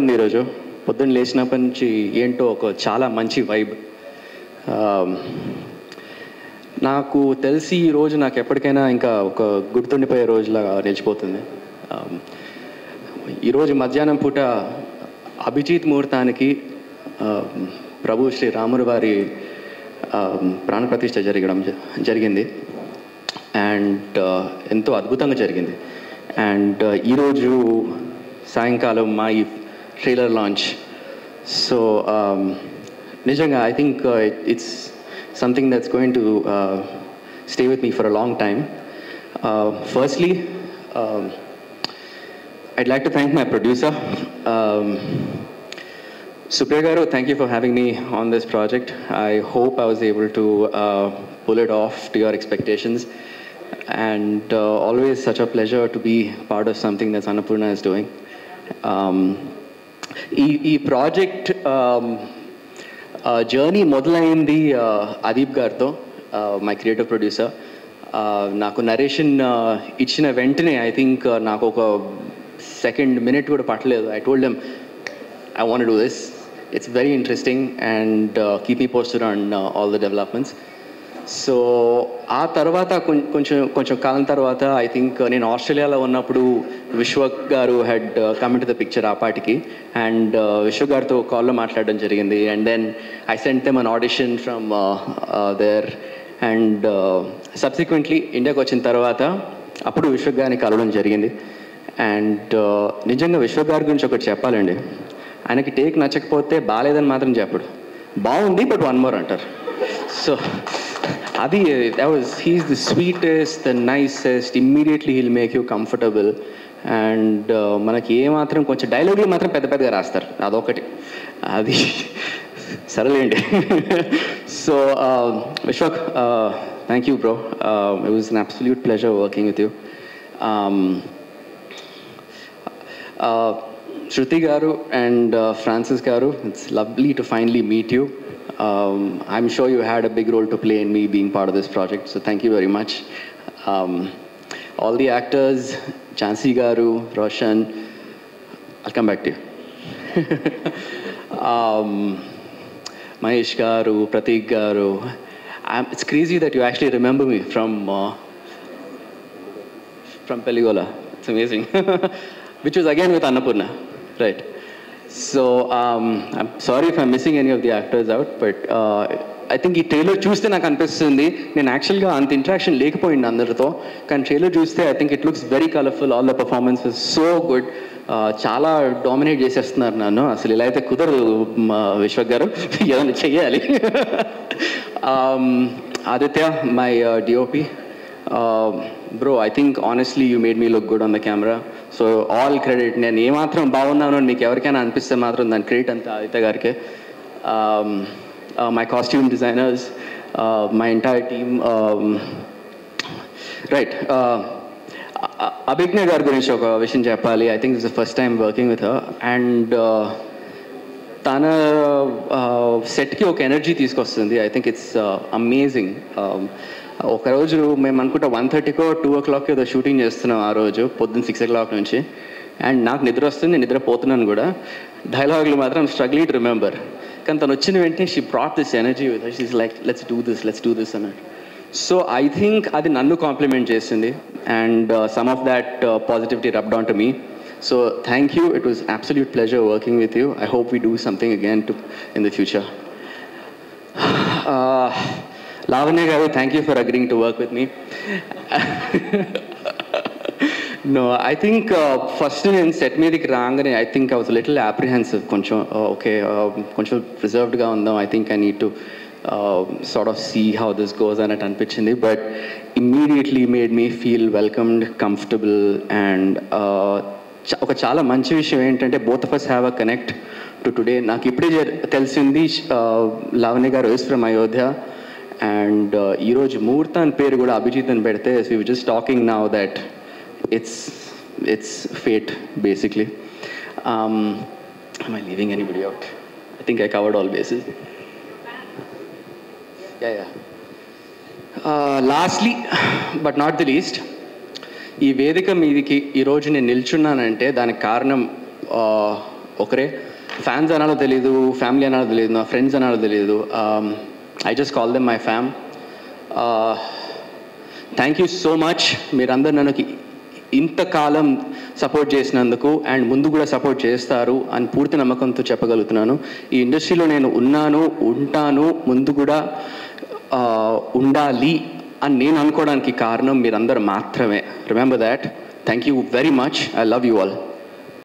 ఉంది ఈరోజు. పొద్దున్న లేచినప్పటి నుంచి ఏంటో ఒక చాలా మంచి వైబ్. నాకు తెలిసి ఈరోజు నాకు ఎప్పటికైనా ఇంకా ఒక గుర్తుండిపోయే రోజులాగా నిలిచిపోతుంది. ఈరోజు మధ్యాహ్నం పూట అభిజిత్ ముహూర్తానికి ప్రభు శ్రీ రాముల వారి ప్రాణప్రతిష్ఠ జరిగింది. అండ్ ఎంతో అద్భుతంగా జరిగింది. అండ్ ఈరోజు సాయంకాలం మా ఈ ట్రైలర్ లాంచ్. సో నిజంగా I think it's something that's going to stay with me for a long time. Firstly I'd like to thank my producer, Supriya Garu. Thank you for having me on this project. I hope I was able to pull it off to your expectations. And always such a pleasure to be part of something that Annapurna is doing. ఈ project journey మొదలైంది అదీప్ గారితో, my creative producer. నాకు narration ఇచ్చిన వెంటనే I think నాకు ఒక second minute కూడా పట్టలేదు. I told them I want to do this, it's very interesting and keep me posted on all the developments. So ఆ తర్వాత కొంచెం కాలం తర్వాత ఐ థింక్ నేను ఆస్ట్రేలియాలో ఉన్నప్పుడు Vishwa garu had come to the picture ఆ పాటికి. అండ్ విశ్వ గారితో కాల్లో మాట్లాడడం జరిగింది. And then I sent them an audition from there. And subsequently ఇండియాకి వచ్చిన తర్వాత అప్పుడు విశ్వ గారిని కలవడం జరిగింది. అండ్ నిజంగా విశ్వ గారి గురించి ఒకటి చెప్పాలండి. ఆయనకి టేక్ నచ్చకపోతే బాగాలేదని మాత్రం చెప్పడు, బాగుంది బట్ వన్ మోర్ అంటారు. సో అది he's the sweetest, the nicest. Immediately he'll make you comfortable. And మనకి ఏమాత్రం కొంచెం డైలాగులు మాత్రం పెద్ద పెద్దగా రాస్తారు, అదొకటి, అది సరేలేండి. So Vishwak, thank you bro. It was an absolute pleasure working with you. Shruti garu and Francis garu, it's lovely to finally meet you. I'm sure you had a big role to play in me being part of this project, so thank you very much. All the actors, Jhansi garu, Roshan, I'll come back to you. Mahesh garu, Pratik garu, it's crazy that you actually remember me from Peligola. It's amazing. Which was again with Annapurna, right? So I'm sorry if I'm missing any of the actors out, but I think ఈ trailer చూస్తే నాకు అనిపిస్తుంది నేను యాక్చువల్గా అంత interaction లేకపోయింది అందరితో, కానీ ట్రైలర్ చూస్తే I think it looks very colourful. All the performance is so good. చాలా డామినేట్ చేసేస్తున్నారు నన్ను. అసలు ఇలా అయితే కుదరదు విశ్వక్ గారు, ఏదైనా చెయ్యాలి. Aditya, my DOP. Bro, I think honestly you made me look good on the camera. So all credit. నేను ఏమాత్రం బాగున్నాను అని మీకు ఎవరికైనా అనిపిస్తే మాత్రం దాని క్రెడిట్ అంతా ఆదిత్య గారికి. My costume designers, my entire team. Right. అభిజ్ఞ గారి గురించి ఒక విషయం చెప్పాలి. I think it's the first time working with her. And తన సెట్కి ఒక ఎనర్జీ తీసుకొస్తుంది. I think it's amazing. ఒకరోజు మేము అనుకుంటా 1:30కో 2 o'clock ఏదో షూటింగ్ చేస్తున్నాం ఆ రోజు పొద్దున్న 6 o'clock నుంచి. అండ్ నాకు నిద్ర వస్తుంది, నేను నిద్రపోతున్నాను కూడా. డైలాగులు మాత్రం స్ట్రగ్లింగ్ టు రిమెంబర్. కానీ తను వచ్చిన వెంటనే she brought this energy with her. She is like let's do this అన్నట్టు. సో ఐ థింక్ అది నన్ను కాంప్లిమెంట్ చేసింది. And some of that positivity rubbed on to me. So thank you. It was absolute pleasure working with you. I hope we do something again in the future. Lavanya garu, thank you for agreeing to work with me. No, I think first నేను set మీదకి రాగానే I think I was a little apprehensive. కొంచెం okay, కొంచెం రిజర్వ్డ్గా ఉందాం. I think I need to sort of see how this goes అని అనిపించింది. But immediately made me feel welcomed, comfortable. And ఒక చాలా మంచి విషయం ఏంటంటే both of us have a connect to today. నాకు ఇప్పుడే తెలిసింది లావణ్య గారు is from Ayodhya. అండ్ ఈరోజు ముహూర్తాన్ పేరు కూడా అభిజిత్ అని పెడితే we were just talking now that it's fate basically. Am I leaving anybody out? I think I covered all bases. Yeah. Lastly but not the least, ఈ వేదిక మీదికి ఈరోజు నేను నిల్చున్నానంటే దానికి కారణం ఒకరే. ఫ్యాన్స్ అనాలో తెలియదు, ఫ్యామిలీ అనాలో తెలియదు, నా ఫ్రెండ్స్ అనాలో తెలియదు. I just call them my fam. Thank you so much. మీరందరూ నన్ను ఇంతకాలం సపోర్ట్ చేసినందుకు అండ్ ముందు కూడా సపోర్ట్ చేస్తారు అని పూర్తి నమ్మకంతో చెప్పగలుగుతున్నాను. ఈ ఇండస్ట్రీలో నేను ఉన్నాను, ఉంటాను, ముందు కూడా ఉండాలి అని నేను అనుకోవడానికి కారణం మీరందరూ మాత్రమే. Remember that. Thank you very much. I love you all.